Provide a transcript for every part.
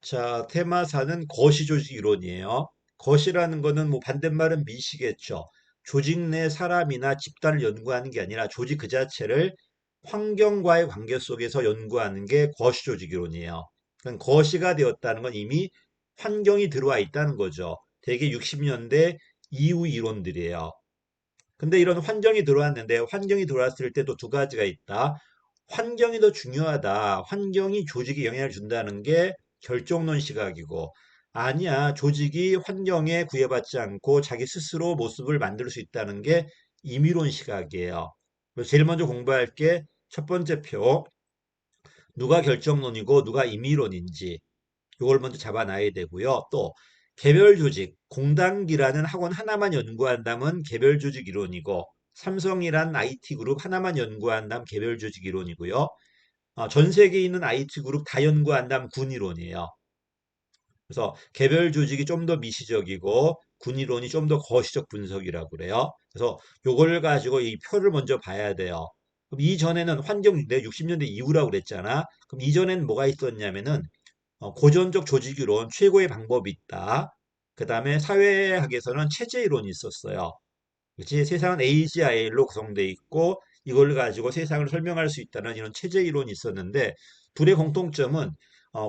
자, 테마사는 거시 조직 이론이에요. 거시라는 거는 뭐 반대말은 미시겠죠. 조직 내 사람이나 집단을 연구하는 게 아니라 조직 그 자체를 환경과의 관계 속에서 연구하는 게 거시 조직 이론이에요. 그러니까 거시가 되었다는 건 이미 환경이 들어와 있다는 거죠. 대개 60년대 이후 이론들이에요. 근데 이런 환경이 들어왔는데 환경이 들어왔을 때 또 두 가지가 있다. 환경이 더 중요하다. 환경이 조직에 영향을 준다는 게 결정론 시각이고 아니야. 조직이 환경에 구애받지 않고 자기 스스로 모습을 만들 수 있다는 게 임의론 시각이에요. 그래서 제일 먼저 공부할 게 첫 번째 표. 누가 결정론이고 누가 임의론인지 이걸 먼저 잡아놔야 되고요. 또 개별 조직, 공단기라는 학원 하나만 연구한다면 개별 조직 이론이고 삼성이란 IT 그룹 하나만 연구한다면 개별 조직 이론이고요. 전 세계에 있는 IT 그룹 다 연구한다면 군 이론이에요. 그래서 개별 조직이 좀 더 미시적이고 군 이론이 좀 더 거시적 분석이라고 그래요. 그래서 요걸 가지고 이 표를 먼저 봐야 돼요. 그럼 이전에는 환경, 내 60년대 이후라고 그랬잖아. 그럼 이전에는 뭐가 있었냐면은 고전적 조직 이론 최고의 방법이 있다. 그 다음에 사회학에서는 체제 이론이 있었어요. 그치? 세상은 AGI로 구성되어 있고 이걸 가지고 세상을 설명할 수 있다는 이런 체제 이론이 있었는데 둘의 공통점은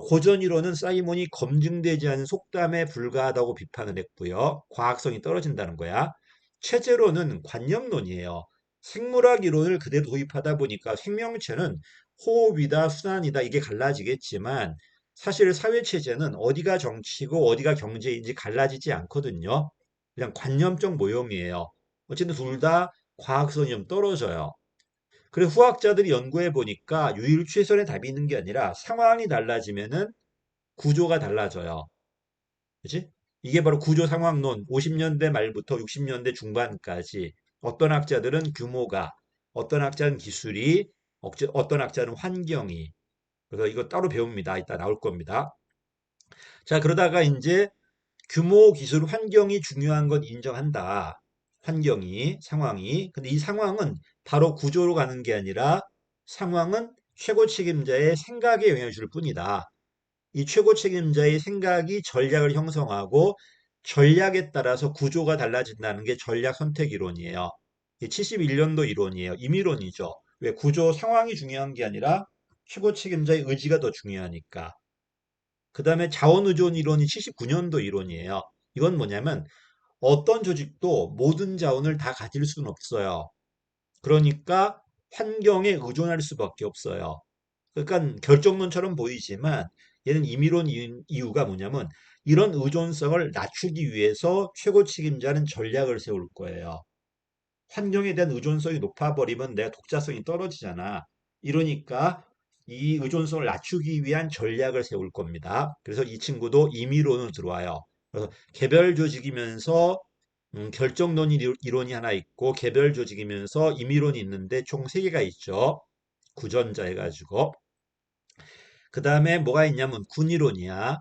고전 이론은 사이몬이 검증되지 않은 속담에 불과하다고 비판을 했고요. 과학성이 떨어진다는 거야. 체제론은 관념론이에요. 생물학 이론을 그대로 도입하다 보니까 생명체는 호흡이다, 순환이다 이게 갈라지겠지만 사실 사회체제는 어디가 정치고 어디가 경제인지 갈라지지 않거든요. 그냥 관념적 모형이에요. 어쨌든 둘 다 과학성이 좀 떨어져요. 그래서 후학자들이 연구해 보니까 유일 최선의 답이 있는 게 아니라 상황이 달라지면은 구조가 달라져요. 그치? 이게 바로 구조 상황론 50년대 말부터 60년대 중반까지 어떤 학자들은 규모가, 어떤 학자는 기술이, 어떤 학자는 환경이. 그래서 이거 따로 배웁니다. 이따 나올 겁니다. 자, 그러다가 이제 규모, 기술, 환경이 중요한 건 인정한다. 환경이, 상황이. 근데 이 상황은 바로 구조로 가는 게 아니라 상황은 최고 책임자의 생각에 영향을 줄 뿐이다. 이 최고 책임자의 생각이 전략을 형성하고 전략에 따라서 구조가 달라진다는 게 전략 선택 이론이에요. 71년도 이론이에요. 임의론이죠. 왜 구조 상황이 중요한 게 아니라 최고 책임자의 의지가 더 중요하니까. 그 다음에 자원의존 이론이 79년도 이론이에요. 이건 뭐냐면 어떤 조직도 모든 자원을 다 가질 수는 없어요. 그러니까 환경에 의존할 수밖에 없어요. 그러니까 결정론처럼 보이지만 얘는 임의론 이유가 뭐냐면 이런 의존성을 낮추기 위해서 최고 책임자는 전략을 세울 거예요. 환경에 대한 의존성이 높아버리면 내가 독자성이 떨어지잖아. 이러니까 이 의존성을 낮추기 위한 전략을 세울 겁니다. 그래서 이 친구도 임의론으로 들어와요. 그래서 개별 조직이면서 결정론 이론이 하나 있고 개별 조직이면서 임의론이 있는데 총 세 개가 있죠. 구전자 해가지고. 그 다음에 뭐가 있냐면 군이론이야.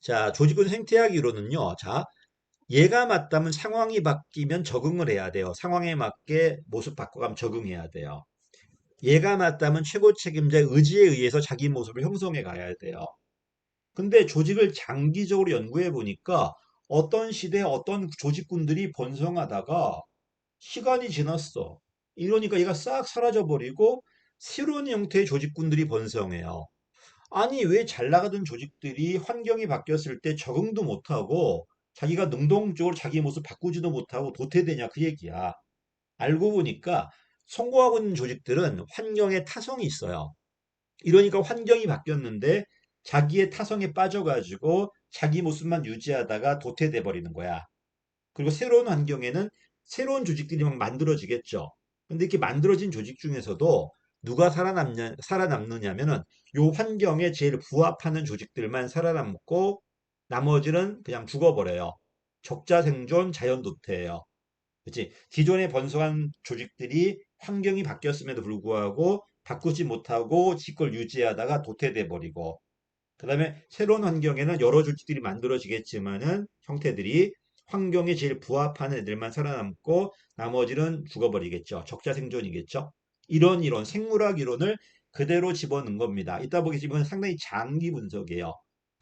자, 조직군 생태학 이론은요. 자, 얘가 맞다면 상황이 바뀌면 적응을 해야 돼요. 상황에 맞게 모습 바꿔가면 적응해야 돼요. 얘가 맞다면 최고 책임자의 의지에 의해서 자기 모습을 형성해 가야 돼요. 근데 조직을 장기적으로 연구해 보니까 어떤 시대에 어떤 조직군들이 번성하다가 시간이 지났어. 이러니까 얘가 싹 사라져 버리고 새로운 형태의 조직군들이 번성해요. 아니, 왜 잘 나가던 조직들이 환경이 바뀌었을 때 적응도 못하고 자기가 능동적으로 자기 모습 바꾸지도 못하고 도태되냐 그 얘기야. 알고 보니까 성공하고 있는 조직들은 환경에 타성이 있어요. 이러니까 환경이 바뀌었는데 자기의 타성에 빠져가지고 자기 모습만 유지하다가 도태돼 버리는 거야. 그리고 새로운 환경에는 새로운 조직들이 막 만들어지겠죠. 근데 이렇게 만들어진 조직 중에서도 누가 살아남느냐면은 요 환경에 제일 부합하는 조직들만 살아남고 나머지는 그냥 죽어버려요. 적자 생존 자연 도태예요. 그치? 기존에 번성한 조직들이 환경이 바뀌었음에도 불구하고 바꾸지 못하고 지걸 유지하다가 도태돼 버리고 그다음에 새로운 환경에는 여러 조직들이 만들어지겠지만은 형태들이 환경에 제일 부합하는 애들만 살아남고 나머지는 죽어버리겠죠. 적자 생존이겠죠. 이런 이론, 생물학 이론을 그대로 집어넣은 겁니다. 이따 보겠지만 상당히 장기 분석이에요.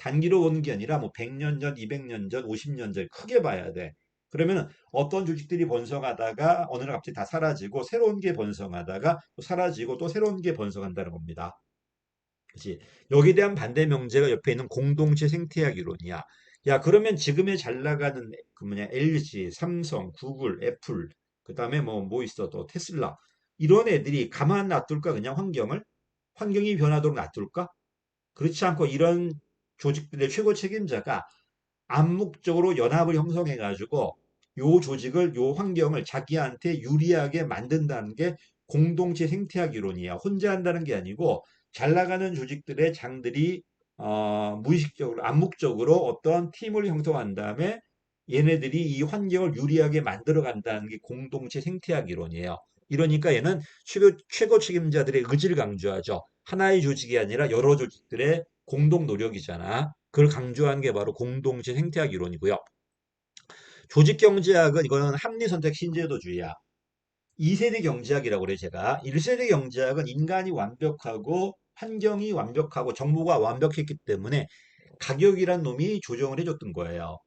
단기로 보는 게 아니라 뭐 100년 전, 200년 전, 50년 전 크게 봐야 돼. 그러면 어떤 조직들이 번성하다가 어느 날 갑자기 다 사라지고 새로운 게 번성하다가 또 사라지고 또 새로운 게 번성한다는 겁니다. 그렇지? 여기에 대한 반대 명제가 옆에 있는 공동체 생태학 이론이야. 야, 그러면 지금의 잘 나가는 그 뭐냐 LG, 삼성, 구글, 애플, 그다음에 뭐 있어 또 테슬라 이런 애들이 가만 놔둘까 그냥 환경이 변하도록 놔둘까? 그렇지 않고 이런 조직들의 최고 책임자가 암묵적으로 연합을 형성해 가지고 요 조직을 요 환경을 자기한테 유리하게 만든다는 게 공동체 생태학 이론이야. 혼자 한다는 게 아니고 잘 나가는 조직들의 장들이 무의식적으로 암묵적으로 어떤 팀을 형성한 다음에 얘네들이 이 환경을 유리하게 만들어 간다는 게 공동체 생태학 이론이에요. 이러니까 얘는 최고 책임자들의 의지를 강조하죠. 하나의 조직이 아니라 여러 조직들의 공동 노력이잖아. 그걸 강조한 게 바로 공동체 생태학 이론이고요. 조직 경제학은 이거는 합리 선택 신제도주의야. 2세대 경제학이라고 그래 제가. 1세대 경제학은 인간이 완벽하고 환경이 완벽하고 정보가 완벽했기 때문에 가격이란 놈이 조정을 해줬던 거예요.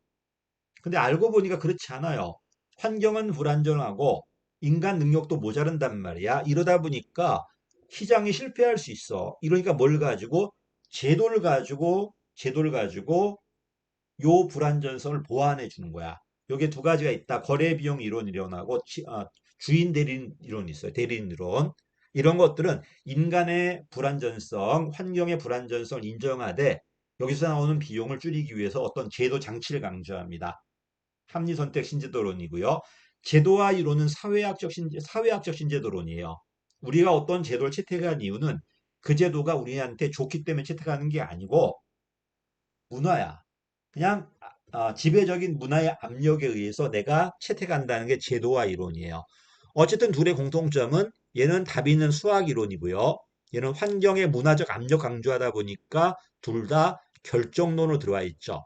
근데 알고 보니까 그렇지 않아요. 환경은 불안정하고 인간 능력도 모자른단 말이야. 이러다 보니까 시장이 실패할 수 있어. 이러니까 뭘 가지고 제도를 가지고 요 불안전성을 보완해 주는 거야. 요게 두 가지가 있다. 거래 비용 이론 이론하고 주인 대리인 이론이 있어요. 대리인 이론. 이런 것들은 인간의 불안전성, 환경의 불안전성을 인정하되 여기서 나오는 비용을 줄이기 위해서 어떤 제도 장치를 강조합니다. 합리선택 신제도론이고요. 제도화 이론은 사회학적 신제도론이에요. 우리가 어떤 제도를 채택한 이유는 그 제도가 우리한테 좋기 때문에 채택하는 게 아니고 문화야. 그냥 지배적인 문화의 압력에 의해서 내가 채택한다는 게 제도화 이론이에요. 어쨌든 둘의 공통점은 얘는 답이 있는 수학 이론이고요. 얘는 환경의 문화적 압력 강조하다 보니까 둘 다 결정론으로 들어와 있죠.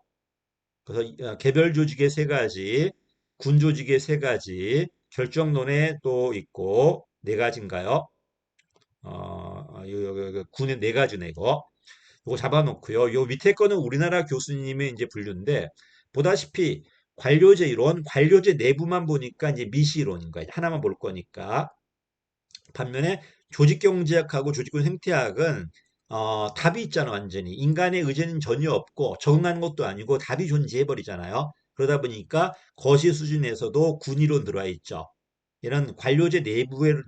그래서 개별 조직의 세 가지, 군 조직의 세 가지, 결정론에 또 있고 네 가지인가요? 군의 네 가지네 이거. 요거 잡아놓고요. 요 밑에 거는 우리나라 교수님의 이제 분류인데 보다시피 관료제 이론, 관료제 내부만 보니까 이제 미시 이론인 거예요. 하나만 볼 거니까. 반면에 조직경제학하고 조직군 생태학은 답이 있잖아 완전히. 인간의 의지는 전혀 없고 적응하는 것도 아니고 답이 존재해 버리잖아요. 그러다 보니까 거시 수준에서도 군이론 들어와 있죠. 이런 관료제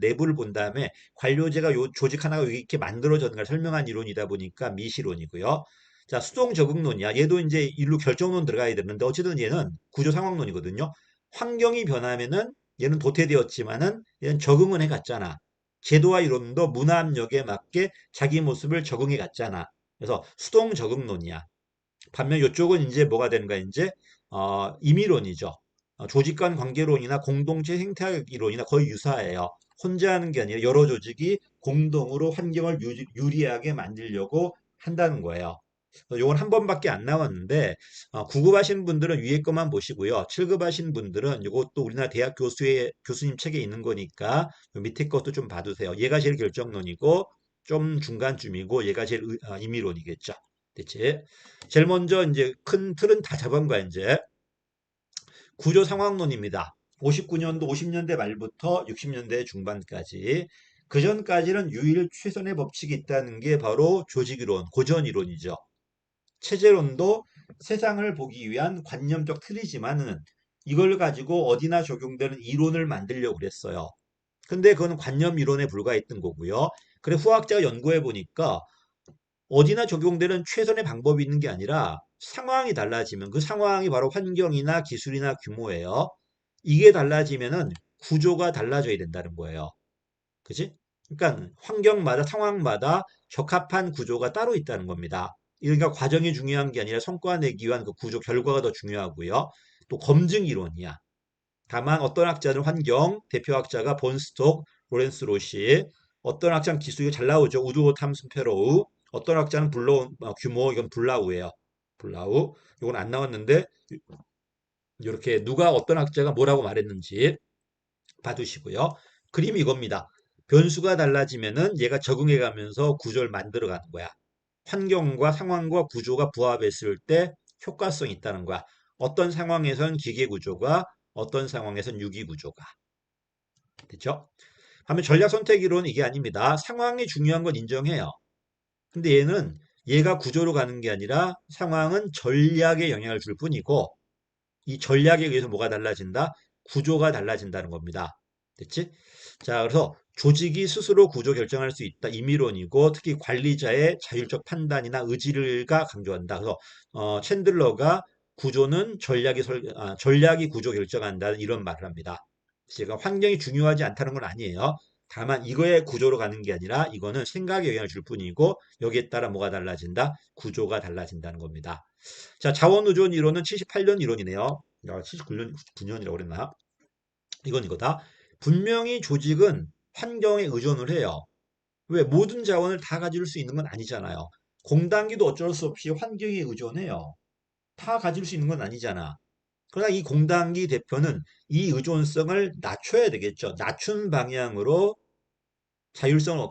내부를 본 다음에 관료제가 요 조직 하나가 이렇게 만들어졌는가 설명한 이론이다 보니까 미시론이고요. 자, 수동 적응론이야. 얘도 이제 일로 결정론 들어가야 되는데 어쨌든 얘는 구조 상황론이거든요. 환경이 변하면은 얘는 도태되었지만은 얘는 적응은 해갔잖아. 제도와 이론도 문화 압력에 맞게 자기 모습을 적응해 갔잖아. 그래서 수동 적응론이야. 반면 이쪽은 이제 뭐가 되는가 이제 임의론이죠. 조직 간 관계론이나 공동체 생태학 이론이나 거의 유사해요. 혼자 하는 게 아니라 여러 조직이 공동으로 환경을 유리하게 만들려고 한다는 거예요. 요건 한 번밖에 안 나왔는데 9급 하신 분들은 위에 것만 보시고요. 7급 하신 분들은 이것도 우리나라 대학 교수님 책에 있는 거니까 밑에 것도 좀 봐두세요. 얘가 제일 결정론이고 좀 중간쯤이고 얘가 제일 임의론이겠죠. 대체 제일 먼저 이제 큰 틀은 다 잡은 거야 이제 구조 상황론입니다. 59년도 50년대 말부터 60년대 중반까지 그 전까지는 유일 최선의 법칙이 있다는 게 바로 조직이론, 고전이론이죠. 체제론도 세상을 보기 위한 관념적 틀이지만은 이걸 가지고 어디나 적용되는 이론을 만들려고 그랬어요. 근데 그건 관념 이론에 불과했던 거고요. 그래 후학자가 연구해 보니까 어디나 적용되는 최선의 방법이 있는 게 아니라 상황이 달라지면 그 상황이 바로 환경이나 기술이나 규모예요. 이게 달라지면은 구조가 달라져야 된다는 거예요. 그치? 그러니까 환경마다 상황마다 적합한 구조가 따로 있다는 겁니다. 그러니까 과정이 중요한 게 아니라 성과 내기 위한 그 구조 결과가 더 중요하고요. 또 검증 이론이야. 다만 어떤 학자는 환경, 대표 학자가 본스톡, 로렌스 로시, 어떤 학자는 기술이 잘 나오죠. 우드워 탐슨 페로우, 어떤 학자는 규모, 이건 블라우예요. 블라우. 이건 안 나왔는데 이렇게 누가 어떤 학자가 뭐라고 말했는지 봐두시고요. 그림이 이겁니다. 변수가 달라지면은 얘가 적응해 가면서 구조를 만들어 가는 거야. 환경과 상황과 구조가 부합했을 때 효과성이 있다는 거야. 어떤 상황에선 기계 구조가, 어떤 상황에선 유기 구조가. 됐죠? 하면 전략 선택 이론은 이게 아닙니다. 상황이 중요한 건 인정해요. 근데 얘가 구조로 가는 게 아니라 상황은 전략에 영향을 줄 뿐이고 이 전략에 의해서 뭐가 달라진다? 구조가 달라진다는 겁니다. 됐지? 자, 그래서 조직이 스스로 구조 결정할 수 있다. 임의론이고 특히 관리자의 자율적 판단이나 의지가 강조한다. 그래서 챈들러가 구조는 전략이 구조 결정한다는 이런 말을 합니다. 제가 환경이 중요하지 않다는 건 아니에요. 다만 이거의 구조로 가는 게 아니라 이거는 생각에 영향을 줄 뿐이고 여기에 따라 뭐가 달라진다? 구조가 달라진다는 겁니다. 자, 자원의존 이론은 78년 이론이네요. 79년, 9년이라고 그랬나? 이건 이거다. 분명히 조직은 환경에 의존을 해요. 왜? 모든 자원을 다 가질 수 있는 건 아니잖아요. 공단기도 어쩔 수 없이 환경에 의존해요. 다 가질 수 있는 건 아니잖아. 그러나 이 공단기 대표는 이 의존성을 낮춰야 되겠죠. 낮춘 방향으로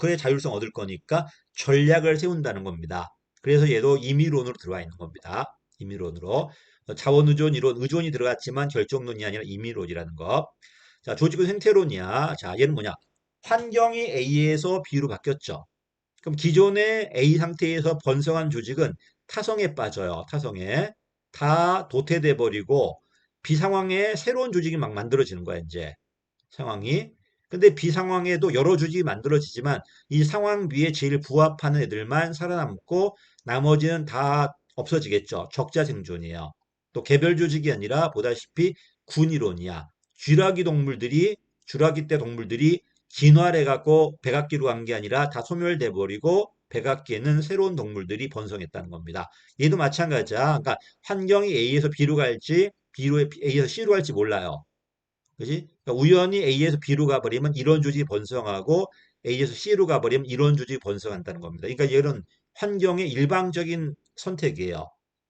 그래 자율성 얻을 거니까 전략을 세운다는 겁니다. 그래서 얘도 임의론으로 들어와 있는 겁니다. 임의론으로. 자원의존 이론, 의존이 들어갔지만 결정론이 아니라 임의론이라는 거. 자, 조직은 생태론이야. 자, 얘는 뭐냐? 환경이 A에서 B로 바뀌었죠. 그럼 기존의 A 상태에서 번성한 조직은 타성에 빠져요. 타성에. 다 도태돼 버리고 비상황에 새로운 조직이 막 만들어지는 거야, 이제. 상황이. 근데 비상황에도 여러 조직이 만들어지지만 이 상황 위에 제일 부합하는 애들만 살아남고 나머지는 다 없어지겠죠. 적자 생존이에요. 또 개별 조직이 아니라 보다시피 군이론이야. 쥐라기 때 동물들이 진화를 해갖고 백악기로 간 게 아니라 다 소멸돼 버리고 백악기에는 새로운 동물들이 번성했다는 겁니다. 얘도 마찬가지야. 그러니까 환경이 A에서 B로 갈지 A에서 C로 갈지 몰라요. 그지? 그러니까 우연히 A에서 B로 가버리면 이런 조직이 번성하고 A에서 C로 가버리면 이런 조직이 번성한다는 겁니다. 그러니까 얘는 환경의 일방적인 선택이에요.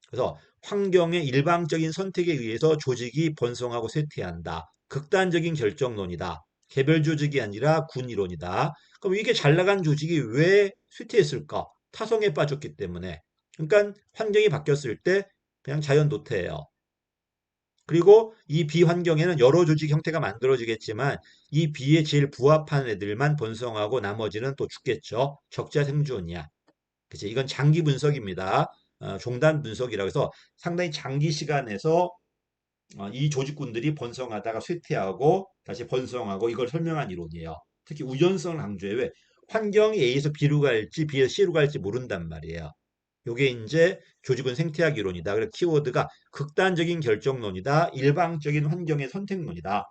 그래서 환경의 일방적인 선택에 의해서 조직이 번성하고 쇠퇴한다. 극단적인 결정론이다. 개별 조직이 아니라 군이론이다. 그럼 이게 잘 나간 조직이 왜 쇠퇴했을까? 타성에 빠졌기 때문에. 그러니까 환경이 바뀌었을 때 그냥 자연 도태예요. 그리고 이 비환경에는 여러 조직 형태가 만들어지겠지만 이 비에 제일 부합한 애들만 번성하고 나머지는 또 죽겠죠. 적자 생존이야. 그치? 이건 장기 분석입니다. 종단 분석이라고 해서 상당히 장기 시간에서 이 조직군들이 번성하다가 쇠퇴하고 다시 번성하고 이걸 설명한 이론이에요. 특히 우연성을 강조해. 왜? 환경이 A에서 B로 갈지 B에서 C로 갈지 모른단 말이에요. 요게 이제 조직은 생태학 이론이다. 그래서 키워드가 극단적인 결정론이다. 일방적인 환경의 선택론이다.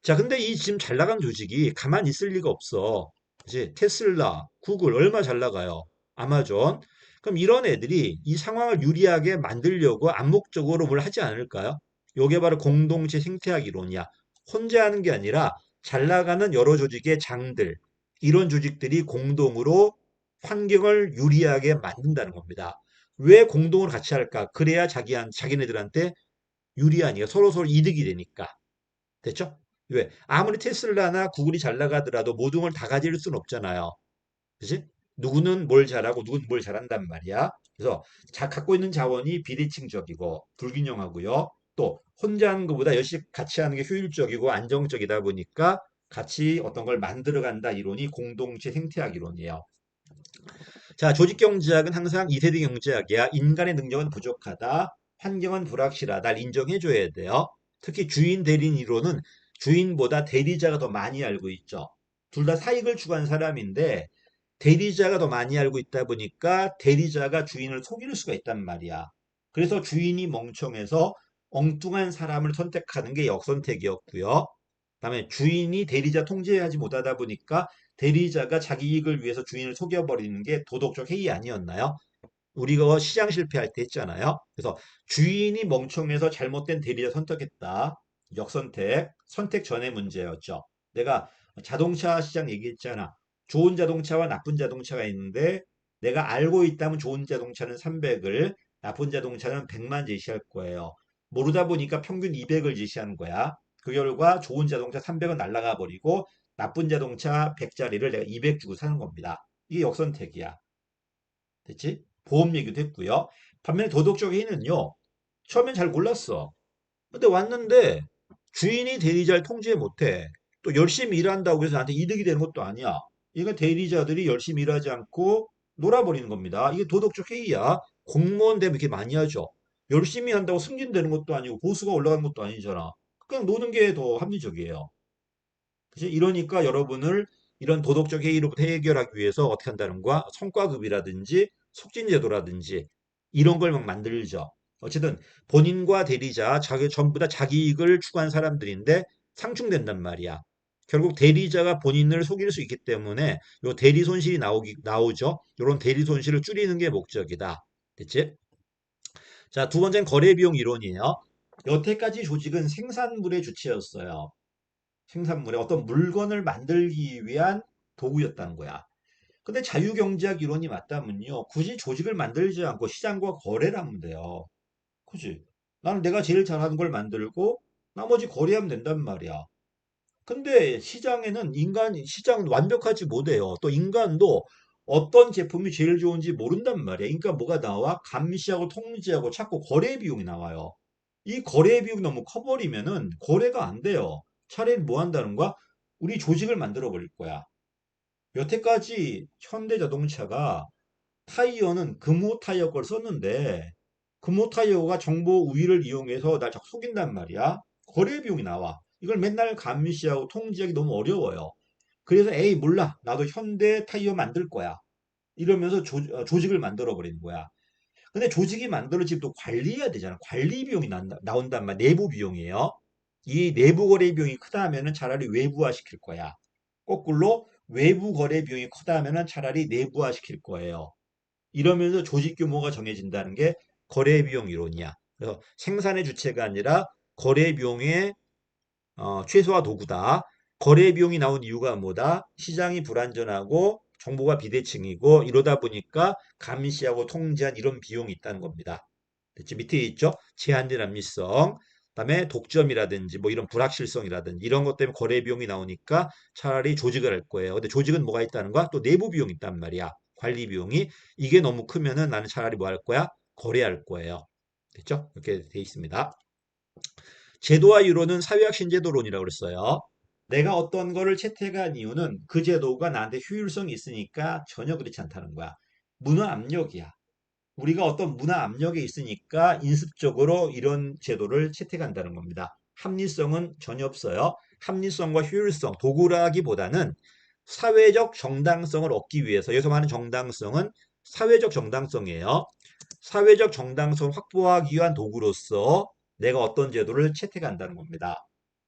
자, 근데 이 지금 잘 나간 조직이 가만히 있을 리가 없어. 그치? 테슬라, 구글 얼마 잘 나가요. 아마존. 그럼 이런 애들이 이 상황을 유리하게 만들려고 암묵적으로 뭘 하지 않을까요? 요게 바로 공동체 생태학 이론이야. 혼자 하는 게 아니라 잘 나가는 여러 조직의 장들, 이런 조직들이 공동으로 환경을 유리하게 만든다는 겁니다. 왜 공동으로 같이 할까? 그래야 자기네들한테 유리하니까 서로 이득이 되니까. 됐죠? 왜? 아무리 테슬라나 구글이 잘 나가더라도 모든 걸 다 가질 수는 없잖아요. 그지? 누구는 뭘 잘하고 누구는 뭘 잘한단 말이야. 그래서 갖고 있는 자원이 비대칭적이고 불균형하고요. 또 혼자 하는 것보다 열심히 같이 하는 게 효율적이고 안정적이다 보니까 같이 어떤 걸 만들어 간다 이론이 공동체 생태학 이론이에요. 자, 조직 경제학은 항상 2세대 경제학이야. 인간의 능력은 부족하다. 환경은 불확실하다. 인정해줘야 돼요. 특히 주인 대리인 이론은 주인보다 대리자가 더 많이 알고 있죠. 둘 다 사익을 추구한 사람인데 대리자가 더 많이 알고 있다 보니까 대리자가 주인을 속일 수가 있단 말이야. 그래서 주인이 멍청해서 엉뚱한 사람을 선택하는 게 역선택이었고요. 그다음에 주인이 대리자 통제하지 못하다 보니까 대리자가 자기 이익을 위해서 주인을 속여버리는 게 도덕적 해이 아니었나요? 우리가 시장 실패할 때 했잖아요. 그래서 주인이 멍청해서 잘못된 대리자 선택했다. 역선택, 선택 전의 문제였죠. 내가 자동차 시장 얘기했잖아. 좋은 자동차와 나쁜 자동차가 있는데 내가 알고 있다면 좋은 자동차는 300을, 나쁜 자동차는 100만 제시할 거예요. 모르다 보니까 평균 200을 제시하는 거야. 그 결과 좋은 자동차 300은 날아가 버리고 나쁜 자동차 100짜리를 내가 200 주고 사는 겁니다. 이게 역선택이야. 됐지? 보험 얘기도 했고요. 반면에 도덕적 해이는요. 처음엔 잘 몰랐어. 근데 왔는데 주인이 대리자를 통제 못해. 또 열심히 일한다고 해서 나한테 이득이 되는 것도 아니야. 이건 대리자들이 열심히 일하지 않고 놀아버리는 겁니다. 이게 도덕적 해이야. 공무원 되면 이렇게 많이 하죠. 열심히 한다고 승진되는 것도 아니고 보수가 올라가는 것도 아니잖아. 그냥 노는 게 더 합리적이에요. 그치? 이러니까 여러분을 이런 도덕적 해이로부터 해결하기 위해서 어떻게 한다는 거야? 성과급이라든지 촉진제도라든지 이런 걸 막 만들죠. 어쨌든 본인과 대리자 자기 전부 다 자기 이익을 추구한 사람들인데 상충된단 말이야. 결국 대리자가 본인을 속일 수 있기 때문에 요 대리 손실이 나오죠. 이런 대리 손실을 줄이는 게 목적이다. 됐지? 자, 두 번째는 거래 비용 이론이에요. 여태까지 조직은 생산물의 주체였어요. 생산물에 어떤 물건을 만들기 위한 도구였다는 거야. 근데 자유경제학 이론이 맞다면요. 굳이 조직을 만들지 않고 시장과 거래를 하면 돼요. 그지? 나는 내가 제일 잘하는 걸 만들고 나머지 거래하면 된단 말이야. 근데 시장은 완벽하지 못해요. 또 인간도 어떤 제품이 제일 좋은지 모른단 말이야. 그러니까 뭐가 나와? 감시하고 통제하고 자꾸 거래 비용이 나와요. 이 거래 비용이 너무 커버리면은 거래가 안 돼요. 차라리 뭐 한다는 거야? 우리 조직을 만들어 버릴 거야. 여태까지 현대자동차가 타이어는 금호 타이어 걸 썼는데 금호 타이어가 정보 우위를 이용해서 날 자꾸 속인단 말이야. 거래 비용이 나와. 이걸 맨날 감시하고 통제하기 너무 어려워요. 그래서 에이 몰라 나도 현대 타이어 만들 거야. 이러면서 조직을 만들어 버리는 거야. 근데 조직이 만들어지면 또 관리해야 되잖아. 관리 비용이 나온단 말, 내부 비용이에요. 이 내부 거래 비용이 크다 하면은 차라리 외부화 시킬 거야. 거꾸로 외부 거래 비용이 크다 하면은 차라리 내부화 시킬 거예요. 이러면서 조직 규모가 정해진다는 게 거래 비용 이론이야. 그래서 생산의 주체가 아니라 거래 비용의 최소화 도구다. 거래 비용이 나온 이유가 뭐다? 시장이 불안전하고 정보가 비대칭이고 이러다 보니까 감시하고 통제한 이런 비용이 있다는 겁니다. 됐지? 밑에 있죠? 제한된 합리성, 그다음에 독점이라든지 뭐 이런 불확실성이라든지 이런 것 때문에 거래 비용이 나오니까 차라리 조직을 할 거예요. 근데 조직은 뭐가 있다는 거야? 또 내부 비용이 있단 말이야. 관리 비용이 이게 너무 크면은 나는 차라리 뭐 할 거야? 거래할 거예요. 됐죠? 이렇게 돼 있습니다. 제도와 유로는 사회학 신제도론이라고 그랬어요. 내가 어떤 거를 채택한 이유는 그 제도가 나한테 효율성이 있으니까 전혀 그렇지 않다는 거야. 문화 압력이야. 우리가 어떤 문화 압력에 있으니까 인습적으로 이런 제도를 채택한다는 겁니다. 합리성은 전혀 없어요. 합리성과 효율성, 도구라기보다는 사회적 정당성을 얻기 위해서, 여기서 말하는 정당성은 사회적 정당성이에요. 사회적 정당성을 확보하기 위한 도구로서 내가 어떤 제도를 채택한다는 겁니다.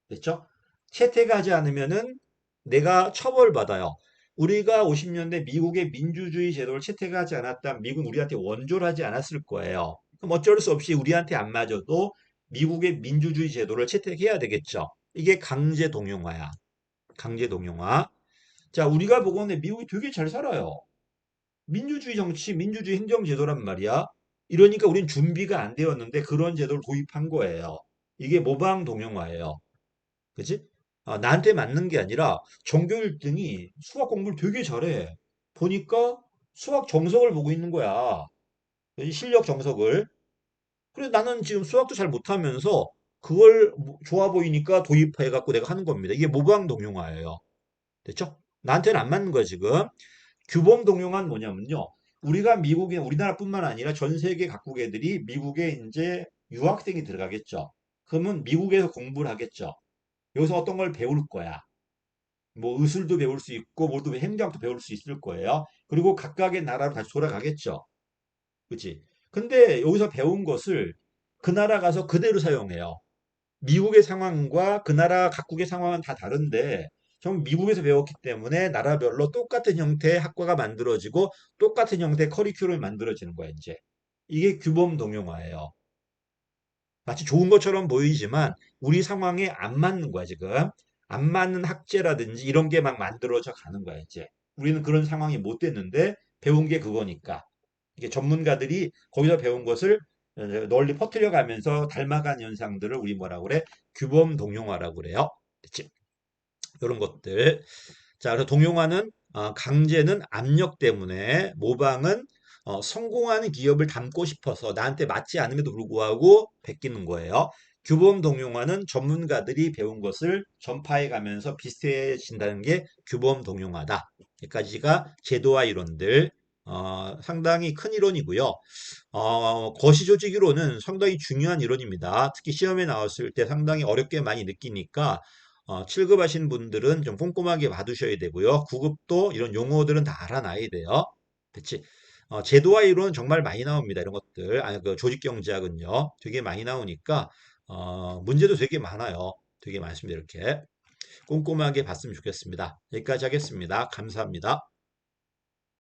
됐죠? 채택하지 않으면은 내가 처벌받아요. 우리가 50년대 미국의 민주주의 제도를 채택하지 않았다면 미국은 우리한테 원조를 하지 않았을 거예요. 그럼 어쩔 수 없이 우리한테 안 맞아도 미국의 민주주의 제도를 채택해야 되겠죠. 이게 강제 동용화야. 강제 동용화. 자, 우리가 보고는 미국이 되게 잘 살아요. 민주주의 정치, 민주주의 행정제도란 말이야. 이러니까 우린 준비가 안 되었는데 그런 제도를 도입한 거예요. 이게 모방 동용화예요. 그치? 나한테 맞는 게 아니라 전교 1등이 수학 공부를 되게 잘해. 보니까 수학 정석을 보고 있는 거야. 이 실력 정석을. 그래서 나는 지금 수학도 잘 못하면서 그걸 좋아 보이니까 도입해갖고 내가 하는 겁니다. 이게 모방 동용화예요. 됐죠? 나한테는 안 맞는 거야, 지금. 규범 동용화는 뭐냐면요. 우리나라뿐만 아니라 전 세계 각국 애들이 미국에 이제 유학생이 들어가겠죠. 그러면 미국에서 공부를 하겠죠. 여기서 어떤 걸 배울 거야. 뭐 의술도 배울 수 있고 뭐도 행정학도 배울 수 있을 거예요. 그리고 각각의 나라로 다시 돌아가겠죠. 그치? 근데 여기서 배운 것을 그 나라 가서 그대로 사용해요. 미국의 상황과 그 나라 각국의 상황은 다 다른데 전 미국에서 배웠기 때문에 나라별로 똑같은 형태의 학과가 만들어지고 똑같은 형태의 커리큘럼이 만들어지는 거야, 이제. 이게 규범 동용화예요. 마치 좋은 것처럼 보이지만 우리 상황에 안 맞는 거야, 지금. 안 맞는 학제라든지 이런 게 막 만들어져 가는 거야, 이제. 우리는 그런 상황이 못 됐는데 배운 게 그거니까. 이게 전문가들이 거기서 배운 것을 널리 퍼뜨려 가면서 닮아간 현상들을 우리 뭐라고 그래? 규범 동용화라고 그래요. 그치? 이런 것들. 자, 그래서 동용화는 강제는 압력 때문에 모방은 성공하는 기업을 담고 싶어서 나한테 맞지 않음에도 불구하고 베끼는 거예요. 규범 동용화는 전문가들이 배운 것을 전파해 가면서 비슷해진다는 게 규범 동용화다. 여기까지가 제도화 이론들 상당히 큰 이론이고요. 거시조직 이론은 상당히 중요한 이론입니다. 특히 시험에 나왔을 때 상당히 어렵게 많이 느끼니까 7급 하신 분들은 좀 꼼꼼하게 봐두셔야 되고요. 9급도 이런 용어들은 다 알아놔야 돼요. 그치? 제도화 이론 정말 많이 나옵니다. 이런 것들. 아니, 그 조직경제학은요. 되게 많이 나오니까, 문제도 되게 많아요. 되게 많습니다. 이렇게. 꼼꼼하게 봤으면 좋겠습니다. 여기까지 하겠습니다. 감사합니다.